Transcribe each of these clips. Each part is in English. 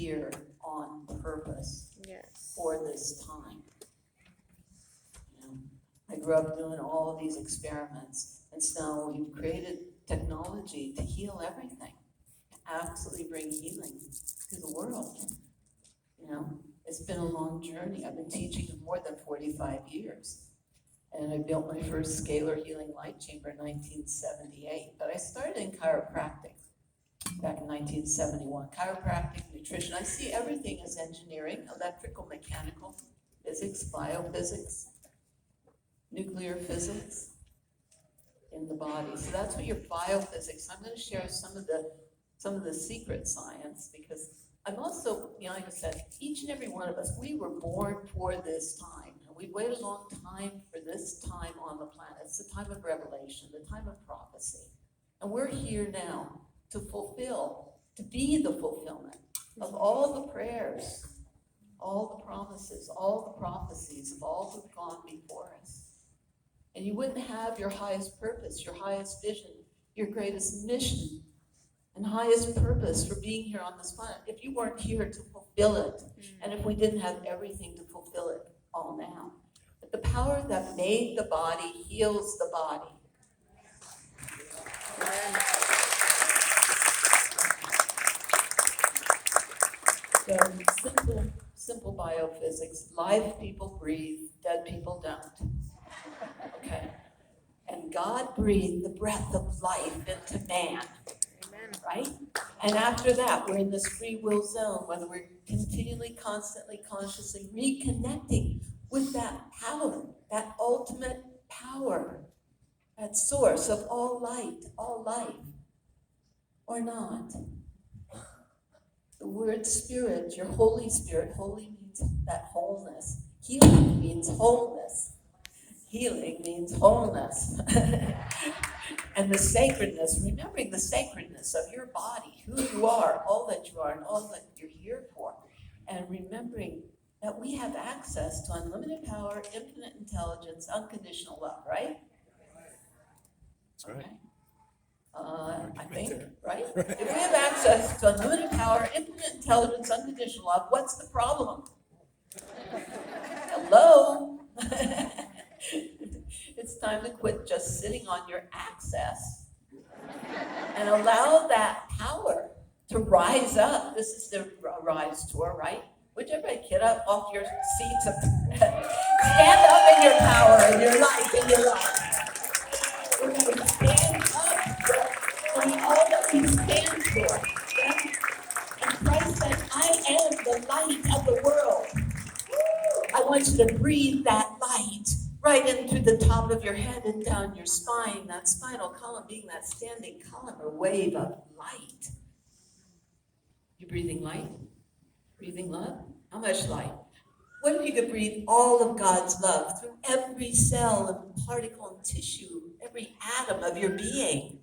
here on purpose for this time. You know, I grew up doing all of these experiments, and so we've created technology to heal everything, to absolutely bring healing to the world. You know, it's been a long journey. I've been teaching for more than 45 years. And I built my first scalar healing light chamber in 1978. But I started in chiropractic back in 1971. Chiropractic, nutrition. I see everything as engineering, electrical, mechanical, physics, biophysics, nuclear physics in the body. So that's what your biophysics. I'm going to share some of the secret science, because I'm also, you know, like I said, each and every one of us, we were born for this time. And we wait a long time for this time on the planet. It's the time of revelation, the time of prophecy. And we're here now to fulfill, to be the fulfillment of all the prayers, all the promises, all the prophecies of all who've gone before us. And you wouldn't have your highest purpose, your highest vision, your greatest mission, and highest purpose for being here on this planet if you weren't here to fulfill it, and if we didn't have everything to fulfill it all now. But the power that made the body heals the body. So simple biophysics. Live people breathe, dead people don't. Okay. And God breathed the breath of life into man. Right? And after that, we're in this free will zone, whether we're continually, constantly, consciously reconnecting with that power, that ultimate power, that source of all light, all life, or not. The word spirit, your Holy Spirit, holy means that wholeness. Healing means wholeness. Healing means wholeness. And the sacredness, remembering the sacredness of your body, who you are, all that you are, and all that you're here for. And remembering that we have access to unlimited power, infinite intelligence, unconditional love, right? That's right. Okay. I think, right? If we have access to unlimited power, infinite intelligence, unconditional love, what's the problem? Hello? It's time to quit just sitting on your access and allow that power to rise up. This is the Rise Tour, right? Would you everybody get up off your seats and stand up in your power, in your life, in your life. We're going to stand up in all that we stand for. Yeah? And Christ said, I am the light of the world. I want you to breathe that light right in through the top of your head and down your spine, that spinal column being that standing column or wave of light. You breathing light? Breathing love? How much light? What if you could breathe all of God's love through every cell and particle and tissue, every atom of your being?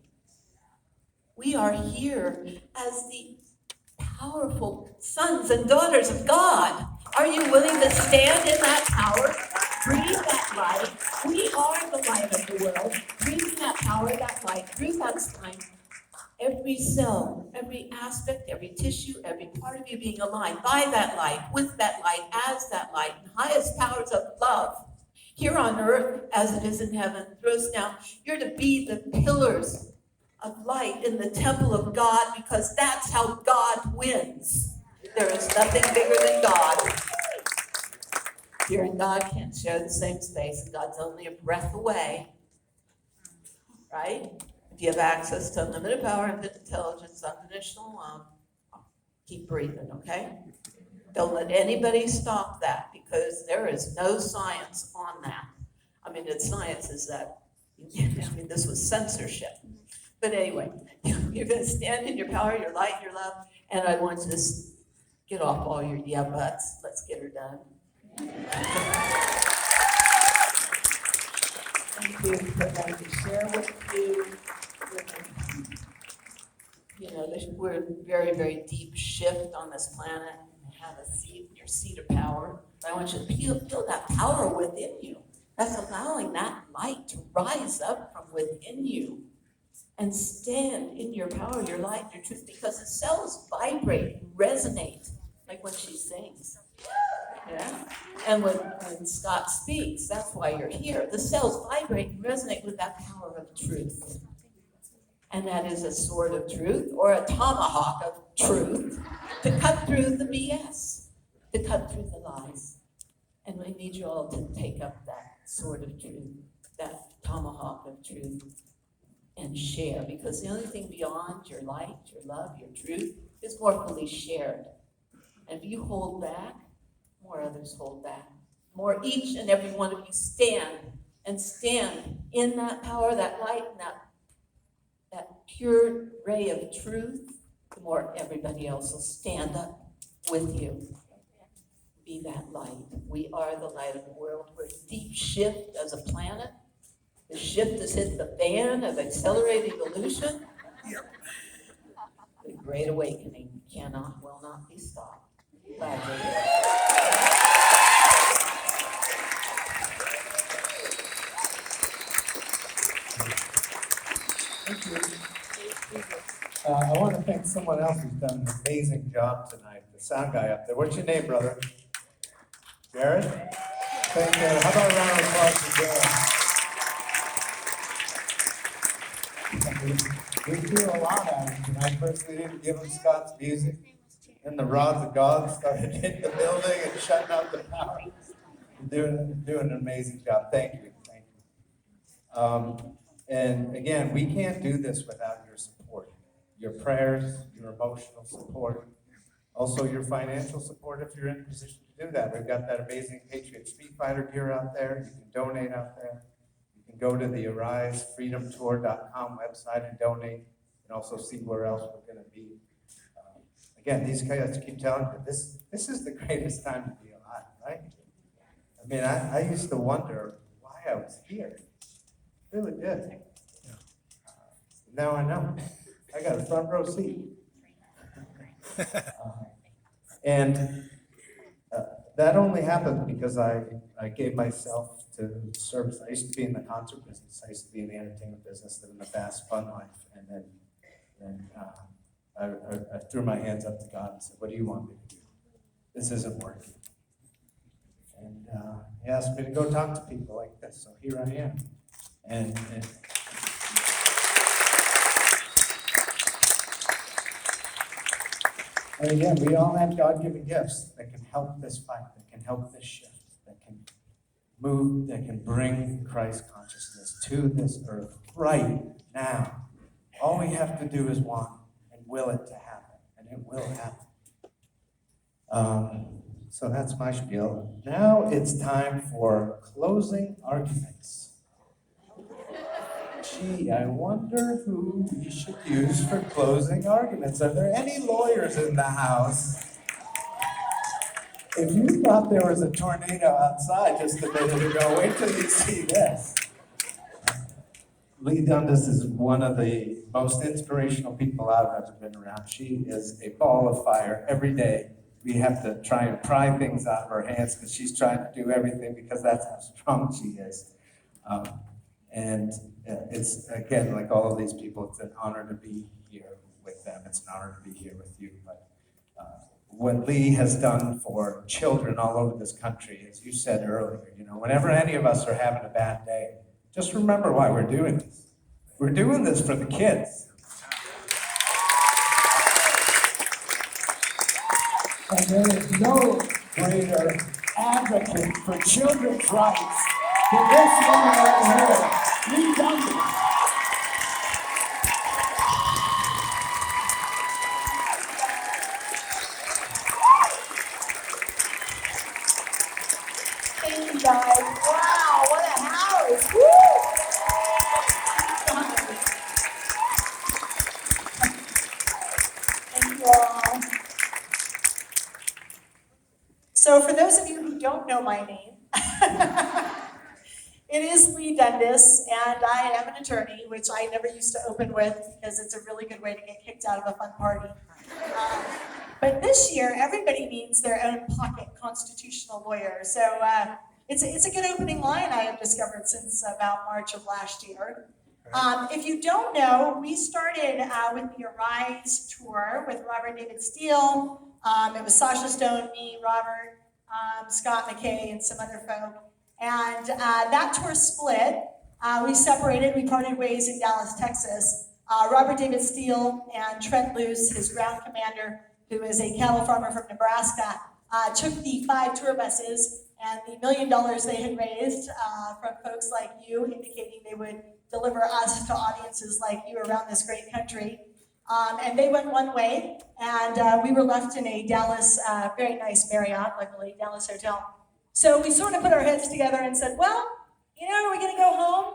We are here as the powerful sons and daughters of God. Are you willing to stand in that power? Breathe that light. We are the light of the world. Breathe that power, that light through that spine. Every cell, every aspect, every tissue, every part of you being aligned by that light, with that light, as that light, and highest powers of love. Here on earth, as it is in heaven, through us now, you're to be the pillars of light in the temple of God, because that's how God wins. There is nothing bigger than God. You and God can't share the same space, and God's only a breath away, right? If you have access to unlimited power, infinite intelligence, unconditional love, keep breathing, okay? Don't let anybody stop that, because there is no science on that. I mean, it's science is that, I mean, this was censorship. But anyway, you're going to stand in your power, your light, your love, and I want you to get off all your yeah buts. Let's get her done. Thank you for letting me share with you. You know, we're in a very, very deep shift on this planet. You have a seat, your seat of power. But I want you to feel that power within you. That's allowing that light to rise up from within you and stand in your power, your light, your truth, because the cells vibrate, resonate like when she sings. Yeah. And when Scott speaks, that's why you're here. The cells vibrate and resonate with that power of truth. And that is a sword of truth or a tomahawk of truth to cut through the BS, to cut through the lies. And we need you all to take up that sword of truth, that tomahawk of truth, and share. Because the only thing beyond your light, your love, your truth is more fully shared. And if you hold back, more others hold back. More each and every one of you stand in that power, that light, and that pure ray of truth, the more everybody else will stand up with you. Be that light. We are the light of the world. We're a deep shift as a planet. The shift has hit the fan of accelerated evolution. Yep. The great awakening will not be stopped. Glad you're here. Thank you. I want to thank someone else who's done an amazing job tonight, the sound guy up there. What's your name, brother? Jared? Thank you. How about a round of applause for Jared? We threw a lot at him tonight. First, we didn't give him Scott's music. Then the rods of God started hitting the building and shutting out the power. Doing an amazing job. Thank you. Thank you. And again, we can't do this without your support. Your prayers, your emotional support, also your financial support if you're in a position to do that. We've got that amazing Patriot Street Fighter gear out there. You can donate out there. You can go to the arisefreedomtour.com website and donate, and also see where else we're going to be. Again, these guys keep telling me this is the greatest time to be alive, right? I mean, I used to wonder why I was here. Really did. Now I know. I got a front row seat. And that only happened because I gave myself to service. I used to be in the concert business. I used to be in the entertainment business, living a fast, fun life. And then I threw my hands up to God and said, what do you want me to do? This isn't working. And he asked me to go talk to people like this. So here I am. And again, we all have God-given gifts that can help this fight, that can help this shift, that can move, that can bring Christ consciousness to this earth right now. All we have to do is want and will it to happen, and it will happen. So that's my spiel. Now it's time for closing arguments. Gee, I wonder who we should use for closing arguments. Are there any lawyers in the house? If you thought there was a tornado outside just a minute ago, wait till you see this. Leigh Dundes is one of the most inspirational people I've ever been around. She is a ball of fire every day. We have to try and pry things out of her hands because she's trying to do everything because that's how strong she is. It's, again, like all of these people, it's an honor to be here with them. It's an honor to be here with you. But what Leigh has done for children all over this country, as you said earlier, whenever any of us are having a bad day, just remember why we're doing this. We're doing this for the kids. And there is no greater advocate for children's rights than this woman right here, Leigh Dundes. Thank you guys. Wow, what a house. Woo! Thank you all. So for those of you who don't know my name, it is Leigh Dundes, and I am an attorney, which I never used to open with because it's a really good way to get kicked out of a fun party. But this year, everybody needs their own pocket constitutional lawyer. So it's a good opening line I have discovered since about March of last year. If you don't know, we started with the Arise tour with Robert David Steele, It was Sasha Stone, me, Robert, Scott McKay, and some other folk. And that tour split. We separated, we parted ways in Dallas, Texas. Robert David Steele and Trent Luce, his ground commander, who is a cattle farmer from Nebraska, took the 5 tour buses and the $1 million they had raised from folks like you, indicating they would deliver us to audiences like you around this great country. And they went one way, and we were left in a Dallas, very nice Marriott, luckily, Dallas hotel. So we sort of put our heads together and said, well, are we going to go home?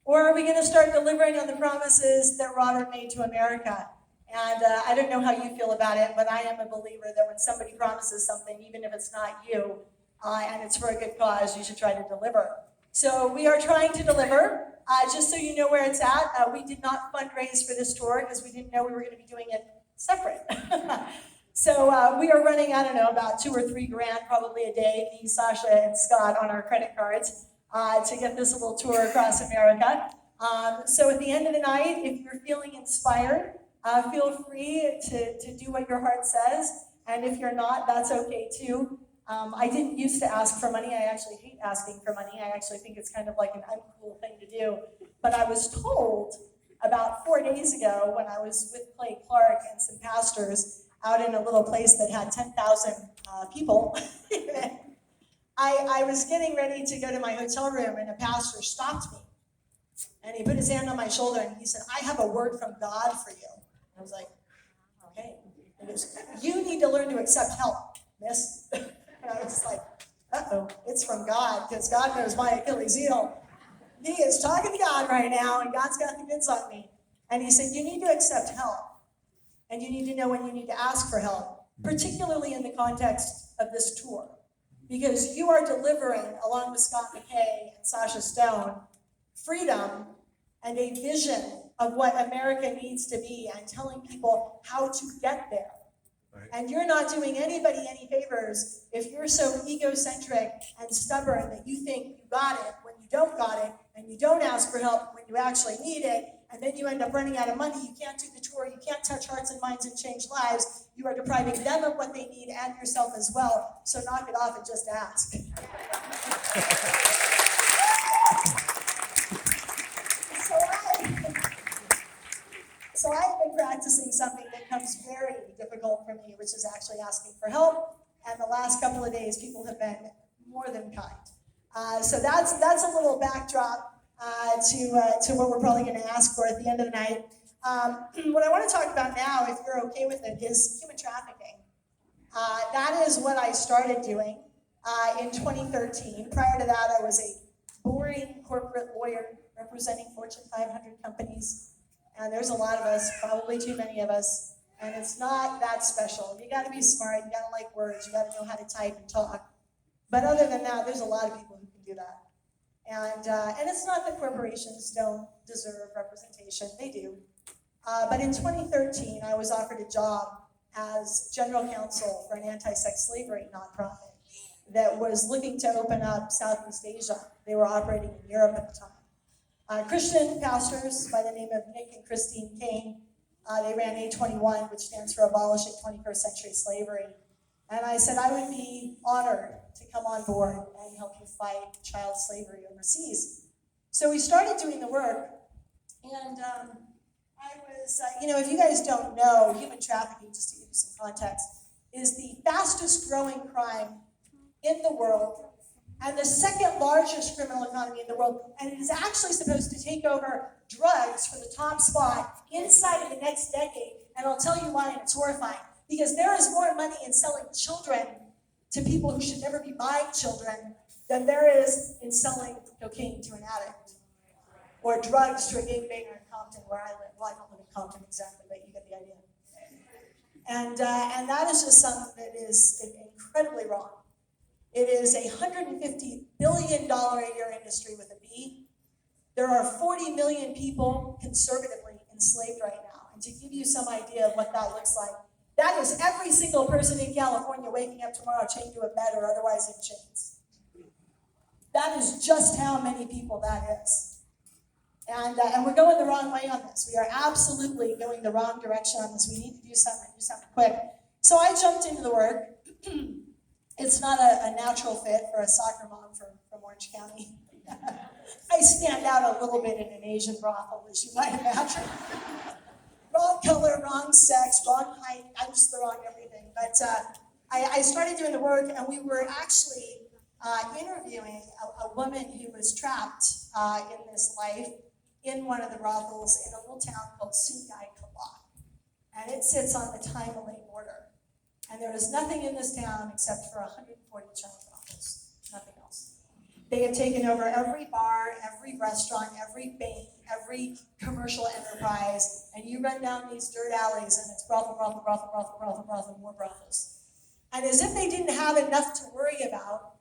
Or are we going to start delivering on the promises that Robert made to America? And I don't know how you feel about it, but I am a believer that when somebody promises something, even if it's not you, and it's for a good cause, you should try to deliver. So we are trying to deliver. Just so you know where it's at, we did not fundraise for this tour because we didn't know we were going to be doing it separate. So we are running, I don't know, about $2 or $3 grand probably a day, me, Sasha, and Scott on our credit cards to get this little tour across America. So at the end of the night, if you're feeling inspired, feel free to do what your heart says. And if you're not, that's okay too. I didn't used to ask for money. I actually hate asking for money. I actually think it's kind of like an uncool thing to do. But I was told about 4 days ago when I was with Clay Clark and some pastors out in a little place that had 10,000 people. I was getting ready to go to my hotel room and a pastor stopped me. And he put his hand on my shoulder and he said, I have a word from God for you. And I was like, okay. He goes, you need to learn to accept help, miss. And I was like, uh-oh, it's from God, because God knows my Achilles heel. He is talking to God right now, and God's got the goods on me. And he said, you need to accept help. And you need to know when you need to ask for help, particularly in the context of this tour. Because you are delivering, along with Scott McKay and Sasha Stone, freedom and a vision of what America needs to be and telling people how to get there. Right. And you're not doing anybody any favors if you're so egocentric and stubborn that you think you got it when you don't got it, and you don't ask for help when you actually need it, and then you end up running out of money. You can't do the tour, you can't touch hearts and minds and change lives. You are depriving them of what they need and yourself as well. So knock it off and just ask. So I've been practicing something that comes very difficult for me, which is actually asking for help. And the last couple of days, people have been more than kind. So that's a little backdrop to what we're probably going to ask for at the end of the night. What I want to talk about now, if you're okay with it, is human trafficking. That is what I started doing in 2013. Prior to that, I was a boring corporate lawyer representing Fortune 500 companies. And there's a lot of us, probably too many of us, and it's not that special. You gotta be smart, you gotta like words, you gotta know how to type and talk. But other than that, there's a lot of people who can do that. And it's not that corporations don't deserve representation, they do. But in 2013, I was offered a job as general counsel for an anti-sex slavery nonprofit that was looking to open up Southeast Asia. They were operating in Europe at the time. Christian pastors by the name of Nick and Christine Kane, they ran A21, which stands for Abolishing 21st Century Slavery. And I said I would be honored to come on board and help you fight child slavery overseas. So we started doing the work, and I was, if you guys don't know, human trafficking, just to give you some context, is the fastest growing crime in the world, and the second largest criminal economy in the world, and it is actually supposed to take over drugs for the top spot inside of the next decade, and I'll tell you why, and it's horrifying. Because there is more money in selling children to people who should never be buying children than there is in selling cocaine to an addict, or drugs to a gangbanger in Compton, where I live. Well, I don't live in Compton exactly, but you get the idea. And that is just something that is incredibly wrong. It is a $150 billion a year industry with a B. There are 40 million people conservatively enslaved right now. And to give you some idea of what that looks like, that is every single person in California waking up tomorrow chained to a bed or otherwise in chains. That is just how many people that is. And we're going the wrong way on this. We are absolutely going the wrong direction on this. We need to do something quick. So I jumped into the work. It's not a natural fit for a soccer mom from Orange County. I stand out a little bit in an Asian brothel, as you might imagine. Wrong color, wrong sex, wrong height. I'm just the wrong everything. But I started doing the work, and we were actually interviewing a woman who was trapped in this life in one of the brothels in a little town called Sungai Kelak. And it sits on the Thai-Malay border. And there is nothing in this town except for 140 child brothels, nothing else. They have taken over every bar, every restaurant, every bank, every commercial enterprise, and you run down these dirt alleys and it's brothel, brothel, brothel, brothel, brothel, brothel, more brothels. And as if they didn't have enough to worry about,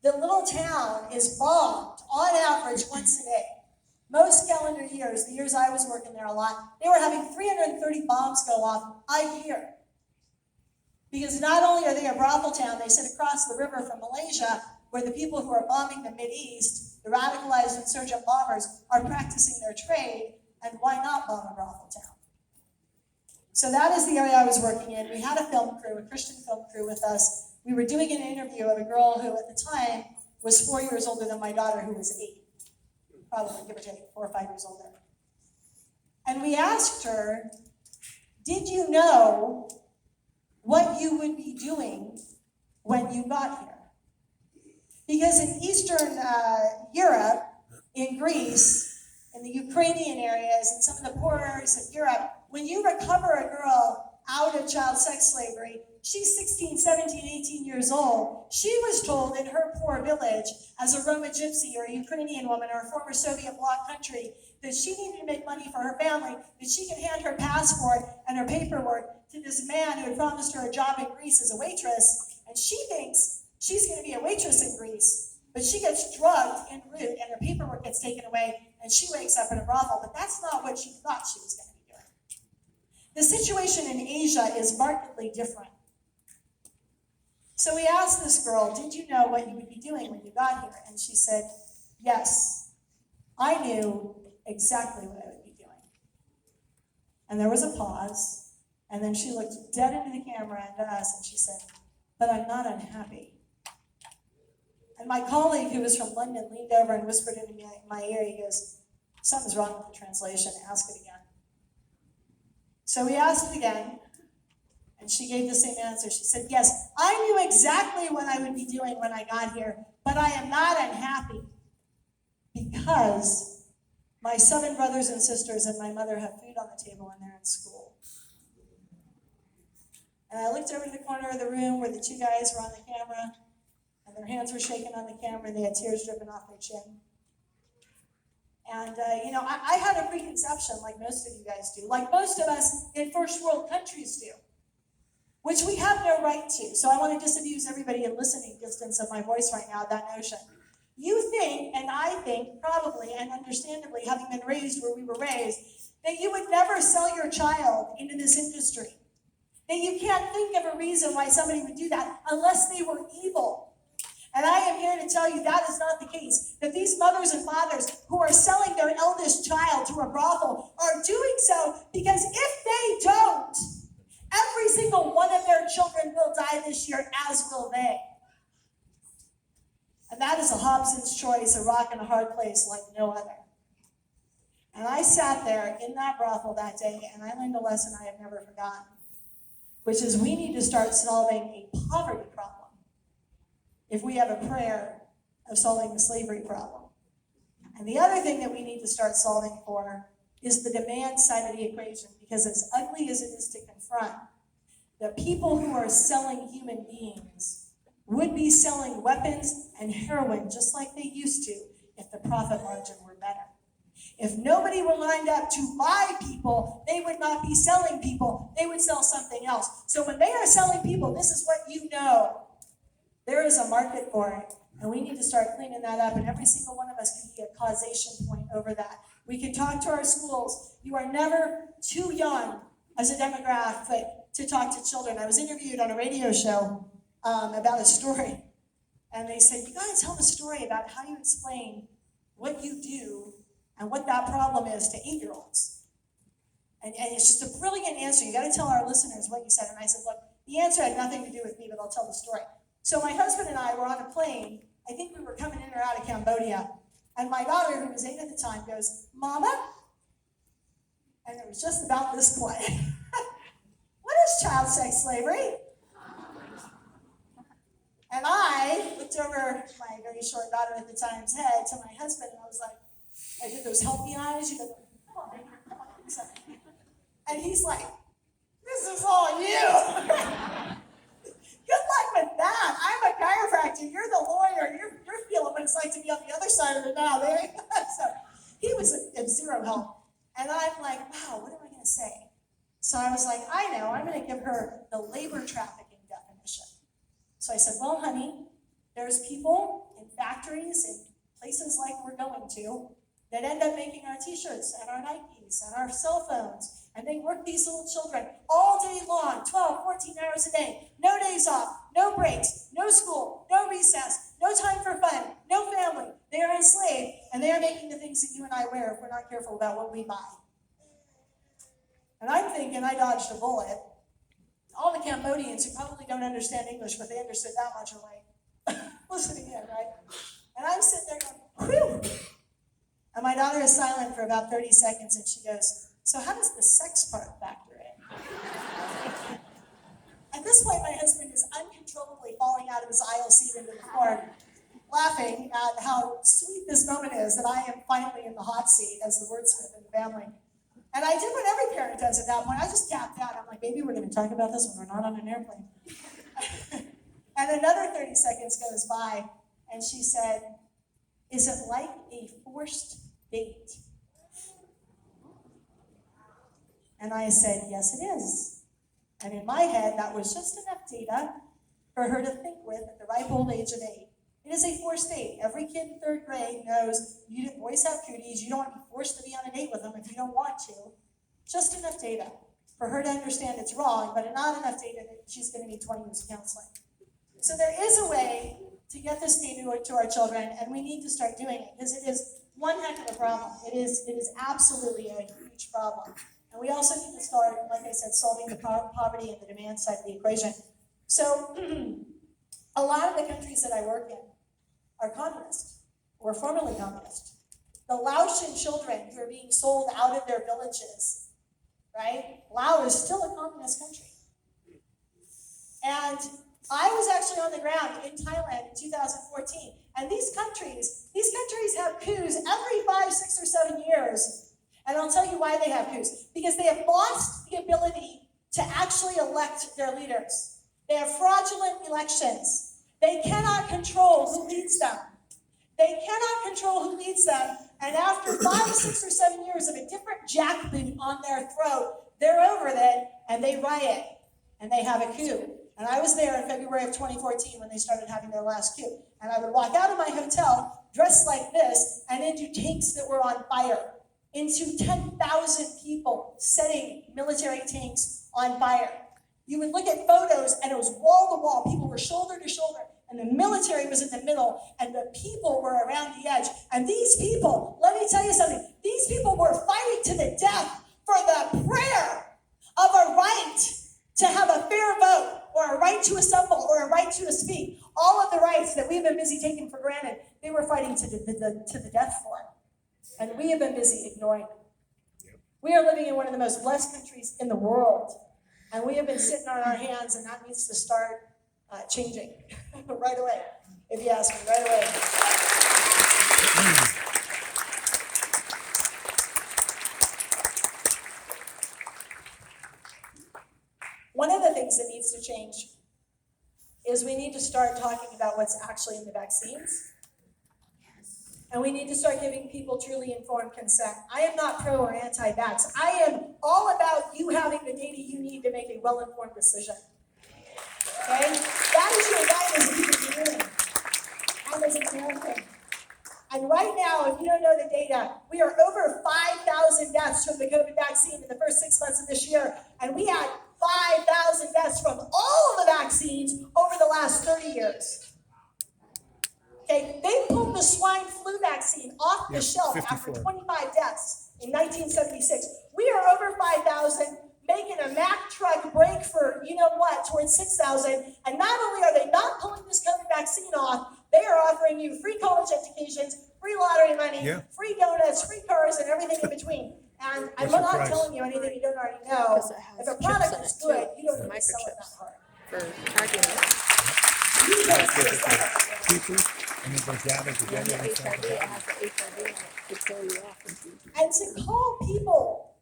the little town is bombed on average once a day. Most calendar years, the years I was working there a lot, they were having 330 bombs go off a year. Because not only are they a brothel town, they sit across the river from Malaysia, where the people who are bombing the Mideast, the radicalized insurgent bombers, are practicing their trade, and why not bomb a brothel town? So that is the area I was working in. We had a film crew, a Christian film crew with us. We were doing an interview of a girl who at the time was 4 years older than my daughter, who was 8. Probably, give or take, 4 or 5 years older. And we asked her, did you know what you would be doing when you got here? Because in Eastern Europe, in Greece, in the Ukrainian areas, and some of the poorer areas of Europe, when you recover a girl out of child sex slavery, she's 16, 17, 18 years old. She was told in her poor village, as a Roma gypsy or a Ukrainian woman or a former Soviet bloc country, that she needed to make money for her family, that she could hand her passport and her paperwork to this man who had promised her a job in Greece as a waitress, and she thinks she's going to be a waitress in Greece, but she gets drugged en route and her paperwork gets taken away and she wakes up in a brothel, but that's not what she thought she was going to be doing. The situation in Asia is markedly different. So we asked this girl, did you know what you would be doing when you got here? And she said, yes, I knew exactly what I would be doing. And there was a pause, and then she looked dead into the camera and to us, and she said, but I'm not unhappy. And my colleague who was from London leaned over and whispered into my ear, he goes, something's wrong with the translation, ask it again. So we asked it again, and she gave the same answer. She said, yes, I knew exactly what I would be doing when I got here, but I am not unhappy because my 7 brothers and sisters and my mother have food on the table and they're in school. And I looked over to the corner of the room where the 2 guys were on the camera, and their hands were shaking on the camera, and they had tears dripping off their chin. And, I had a preconception, like most of you guys do, like most of us in first world countries do, which we have no right to. So I want to disabuse everybody in listening distance of my voice right now, that notion. You think, and I think, probably and understandably, having been raised where we were raised, that you would never sell your child into this industry. That you can't think of a reason why somebody would do that unless they were evil. And I am here to tell you that is not the case. That these mothers and fathers who are selling their eldest child to a brothel are doing so because if they don't, every single one of their children will die this year, as will they. And that is a Hobson's choice, a rock and a hard place like no other. And I sat there in that brothel that day, and I learned a lesson I have never forgotten, which is we need to start solving a poverty problem if we have a prayer of solving the slavery problem. And the other thing that we need to start solving for is the demand side of the equation, because as ugly as it is to confront, the people who are selling human beings would be selling weapons and heroin just like they used to if the profit margin were better. If nobody were lined up to buy people, they would not be selling people. They would sell something else. So when they are selling people, this is what you know. There is a market for it, and we need to start cleaning that up, and every single one of us can be a causation point over that. We can talk to our schools. You are never too young as a demographic to talk to children. I was interviewed on a radio show about a story, and they said, you gotta tell the story about how you explain what you do and what that problem is to 8-year-olds. And it's just a brilliant answer. You got to tell our listeners what you said. And I said, look, the answer had nothing to do with me, but I'll tell the story. So my husband and I were on a plane. I think we were coming in or out of Cambodia. And my daughter, who was 8 at the time, goes, Mama? And it was just about this quiet. What is child sex slavery? And I looked over my very short daughter at the time's head to my husband, and I was like, I did those help me eyes. You go, come on, baby, come on. And he's like, this is all you. Good luck with that. I'm a chiropractor. You're the lawyer. You're feeling what it's like to be on the other side of it now. So he was of zero help. And I'm like, wow, what am I going to say? So I was like, I know. I'm going to give her the labor trafficking definition. So I said, well, honey, there's people in factories in places like we're going to that end up making our t-shirts and our Nikes and our cell phones. And they work these little children all day long, 12, 14 hours a day, no days off, no breaks, no school, no recess, no time for fun, no family. They are enslaved, and they are making the things that you and I wear if we're not careful about what we buy. And I'm thinking I dodged a bullet. All the Cambodians who probably don't understand English, but they understood that much, are like, listening in, right? And I'm sitting there going, whew. And my daughter is silent for about 30 seconds, and she goes, so how does the sex part factor in? At this point, my husband is uncontrollably falling out of his aisle seat into the floor, laughing at how sweet this moment is that I am finally in the hot seat as the wordsmith in the family. And I did what every parent does at that point. I just tapped out. I'm like, baby, we're going to talk about this when we're not on an airplane. And another 30 seconds goes by, and she said, is it like a forced date? And I said, yes, it is. And in my head, that was just enough data for her to think with at the ripe old age of 8. It is a forced date. Every kid in 3rd grade knows boys have cooties. You don't want to be forced to be on a date with them if you don't want to. Just enough data for her to understand it's wrong, but not enough data that she's going to need 20 years of counseling. So there is a way to get this data to our children, and we need to start doing it because it is one heck of a problem. It is absolutely a huge problem. And we also need to start, like I said, solving the poverty and the demand side of the equation. So a lot of the countries that I work in are communist or formerly communist. The Laotian children who are being sold out of their villages, right? Laos is still a communist country. And I was actually on the ground in Thailand in 2014. And these countries have coups every 5, 6, or 7 years. And I'll tell you why they have coups. Because they have lost the ability to actually elect their leaders. They have fraudulent elections. They cannot control who leads them. And after 5, 6, or 7 years of a different jackboot on their throat, they're over it, and they riot, and they have a coup. And I was there in February of 2014 when they started having their last coup. And I would walk out of my hotel dressed like this and into tanks that were on fire, into 10,000 people setting military tanks on fire. You would look at photos and it was wall to wall. People were shoulder to shoulder, and the military was in the middle, and the people were around the edge. And these people, let me tell you something, these people were fighting to the death for the prayer of a right to have a fair vote, or a right to assemble, or a right to speak. All of the rights that we've been busy taking for granted, they were fighting to the death for. And we have been busy ignoring them. We are living in one of the most blessed countries in the world. And we have been sitting on our hands, and that needs to start changing right away, if you ask me, right away. One of the things that needs to change is we need to start talking about what's actually in the vaccines. And we need to start giving people truly informed consent. I am not pro or anti-vax. I am all about you having the data you need to make a well-informed decision. Okay? That is your right as a human being and as an American. And right now, if you don't know the data, we are over 5,000 deaths from the COVID vaccine in the first 6 months of this year. And we had 5,000 deaths from all of the vaccines over the last 30 years. Okay, they pulled the swine flu vaccine off the shelf 54. after 25 deaths. in 1976. We are over 5,000, making a Mack truck break for, you know what, towards 6,000. And not only are they not pulling this COVID vaccine off, they are offering you free college educations, free lottery money, free donuts, free cars, and everything in between. And I'm What's the not price? telling you anything you don't already know. Because it has If a chips product in is it, good, too. you don't need to sell it that Microchips. hard. For tagging it. You don't need to sell it. People, and then they gather And together. the and HIV, stuff. it has the HIV in it to kill you off. And to call people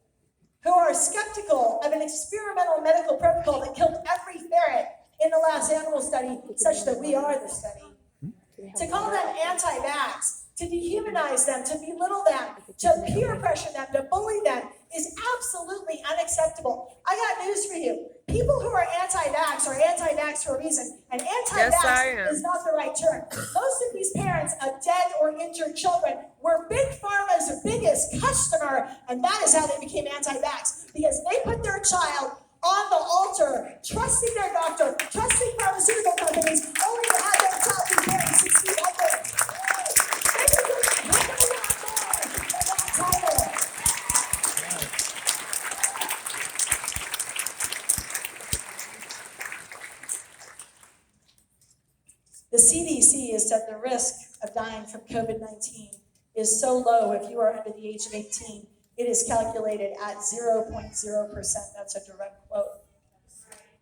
who are skeptical of an experimental medical protocol that killed every ferret in the last animal study, such that we are the study, to call them anti-vax, to dehumanize them, to belittle them, to peer pressure them, to bully them, is absolutely unacceptable. I got news for you. People who are anti-vax are anti-vax for a reason, and Yes, I am. anti-vax is not the right term. Most of these parents of dead or injured children were Big Pharma's biggest customer, and that is how they became anti-vax, because they put their child on the altar, trusting their doctor, trusting pharmaceutical companies, only to have their child be buried 6 feet under. They deserve a heck of a lot more than that title. The CDC has said the risk of dying from COVID-19 is so low if you are under the age of 18, it is calculated at 0.0%. That's a direct quote.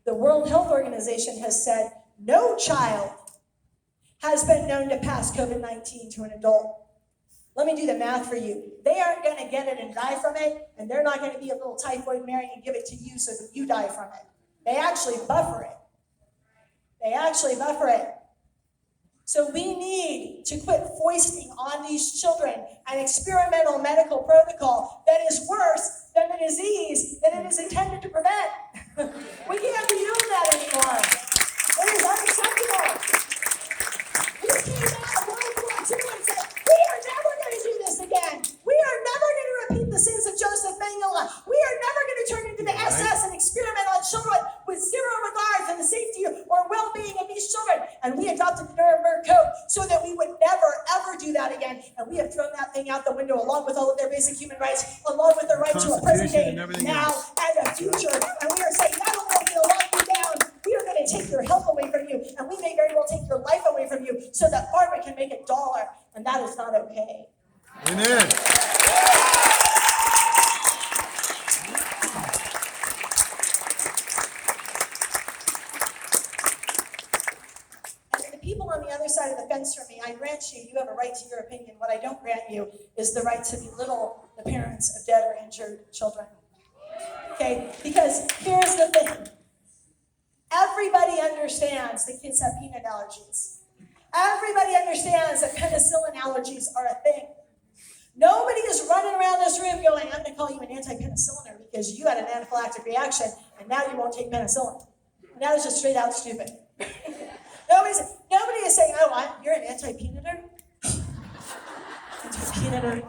The World Health Organization has said no child has been known to pass COVID-19 to an adult. Let me do the math for you. They aren't going to get it and die from it, and they're not going to be a little typhoid Mary and give it to you so that you die from it. They actually buffer it. They actually buffer it. So we need to quit foisting on these children an experimental medical protocol that is worse than the disease that it is intended to prevent. We can't be doing that anymore. It is unacceptable. We came out of World War II and said, we are never going to do this again. We are never going to repeat the sins of Joseph Mengele. We are never going to turn into the SS and experiment on children with zero regard for the safety or well-being of these children. And we adopted the Nuremberg Code so that we would never, ever do that again. And we have thrown that thing out the window along with all of their basic human rights, along with their right to a present day, and everything now, else. and a future. And we are saying, not only are we going to lock you down, we are going to take your health away from you, and we may very well take your life away from you so that pharma can make $1. And that is not okay. Amen. And the people on the other side of the fence from me, I grant you, you have a right to your opinion. What I don't grant you is the right to belittle the parents of dead or injured children. Okay, because here's the thing. Everybody understands that kids have peanut allergies. Everybody understands that penicillin allergies are a thing. Nobody is running around this room going, I'm going to call you an anti-penicilliner because you had an anaphylactic reaction and now you won't take penicillin. And that is just straight out stupid. Nobody is saying, oh, you're an anti-peanuter? Anti-peanuter.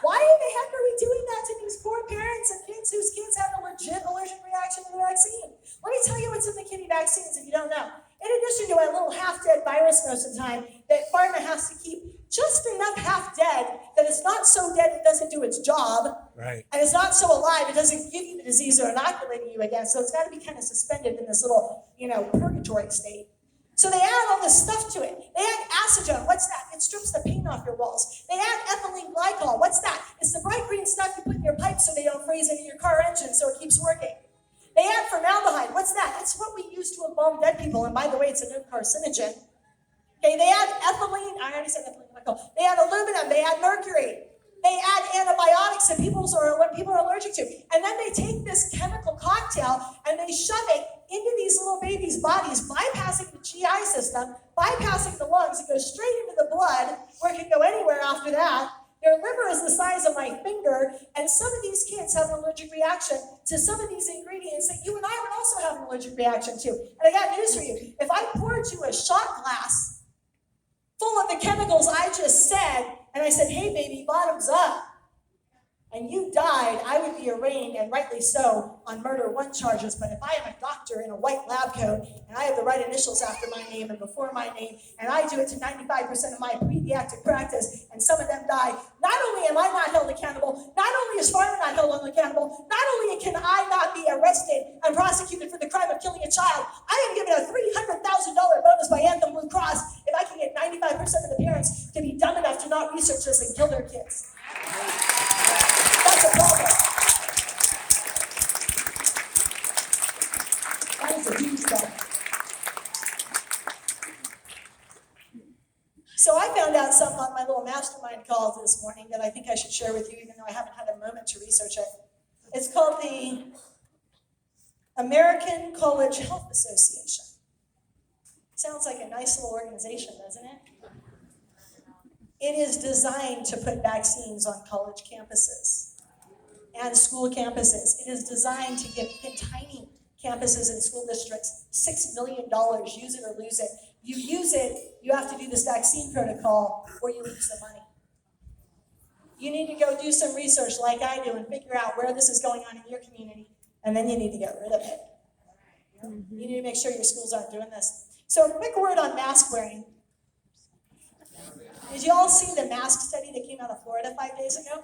Why in the heck are we doing that to these poor parents and kids whose kids have a legit allergic reaction to the vaccine? Let me tell you what's in the kiddie vaccines if you don't know. In addition to a little half-dead virus most of the time that pharma has to keep just enough half-dead that it's not so dead it doesn't do its job, Right. and it's not so alive it doesn't give you the disease they're inoculating you against, so it's got to be kind of suspended in this little, purgatory state. So they add all this stuff to it. They add acetone. What's that? It strips the paint off your walls. They add ethylene glycol. What's that? It's the bright green stuff you put in your pipes so they don't freeze into your car engine so it keeps working. They add formaldehyde. What's that? It's what we use to embalm dead people. And by the way, it's a known carcinogen. Okay, they add ethylene. I already said ethylene glycol. They add aluminum. They add mercury. They add antibiotics that people are allergic to. And then they take this chemical cocktail and they shove it into these little babies' bodies, bypassing the GI system, bypassing the lungs. It goes straight into the blood, where it can go anywhere after that. Their liver is the size of my finger, and some of these kids have an allergic reaction to some of these ingredients that you and I would also have an allergic reaction to. And I got news for you. If I poured you a shot glass full of the chemicals I just said, and I said, hey, baby, bottoms up, and you died, I would be arraigned, and rightly so, on murder 1 charges. But if I am a doctor in a white lab coat, and I have the right initials after my name and before my name, and I do it to 95% of my pediatric practice, and some of them die, not only am I not held accountable, not only is Farmer not held accountable, not only can I not be arrested and prosecuted for the crime of killing a child, I am given a $300,000 bonus by Anthem Blue Cross if I can get 95% of the parents to be dumb enough to not research this and kill their kids. That's a problem. That is a huge problem. So I found out something on my little mastermind call this morning that I think I should share with you, even though I haven't had a moment to research it. It's called the American College Health Association. Sounds like a nice little organization, doesn't it? It is designed to put vaccines on college campuses and school campuses. It is designed to give tiny campuses and school districts $6 million, use it or lose it. You use it, you have to do this vaccine protocol, or you lose the money. You need to go do some research like I do and figure out where this is going on in your community, and then you need to get rid of it. You need to make sure your schools aren't doing this. So a quick word on mask wearing. Did you all see the mask study that came out of Florida 5 days ago?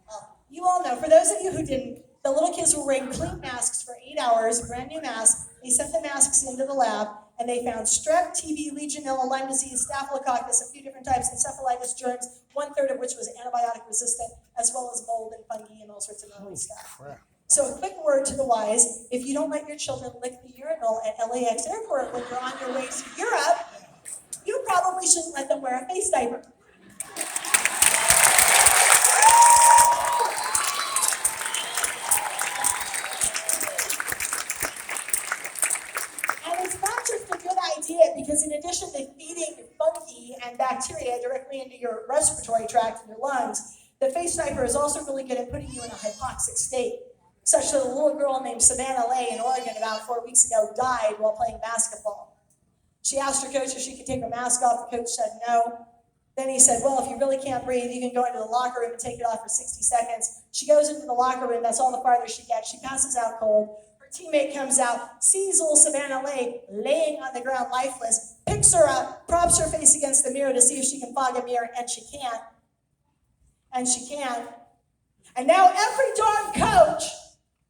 Well, you all know, for those of you who didn't, the little kids were wearing clean masks for 8 hours, brand new masks. They sent the masks into the lab, and they found strep, TB, Legionella, Lyme disease, staphylococcus, a few different types, encephalitis germs, 1/3 of which was antibiotic resistant, as well as mold and fungi and all sorts of other stuff. So a quick word to the wise: if you don't let your children lick the urinal at LAX airport when you're on your way to Europe, you probably shouldn't let them wear a face diaper. And it's not just a good idea, because in addition to feeding fungi and bacteria directly into your respiratory tract and your lungs, the face diaper is also really good at putting you in a hypoxic state, such that a little girl named Savannah Leigh in Oregon about 4 weeks ago died while playing basketball. She asked her coach if she could take her mask off. The coach said no. Then he said, well, if you really can't breathe, you can go into the locker room and take it off for 60 seconds. She goes into the locker room. That's all the farther she gets. She passes out cold. Her teammate comes out, sees little Savannah Leigh laying on the ground lifeless, picks her up, props her face against the mirror to see if she can fog a mirror, and she can't. And she can. And now every darn coach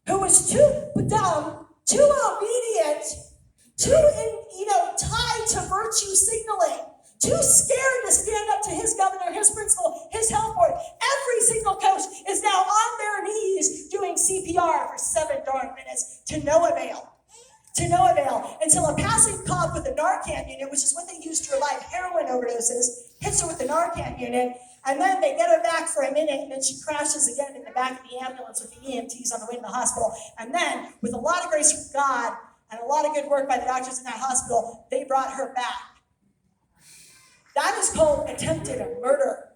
who was too dumb, too obedient, tied to virtue signaling, too scared to stand up to his governor, his principal, his health board. Every single coach is now on their knees doing CPR for 7 darn minutes to no avail. To no avail, until a passing cop with a Narcan unit, which is what they use to revive heroin overdoses, hits her with the Narcan unit, and then they get her back for a minute, and then she crashes again in the back of the ambulance with the EMTs on the way to the hospital. And then, with a lot of grace from God and a lot of good work by the doctors in that hospital, they brought her back. That is called attempted murder.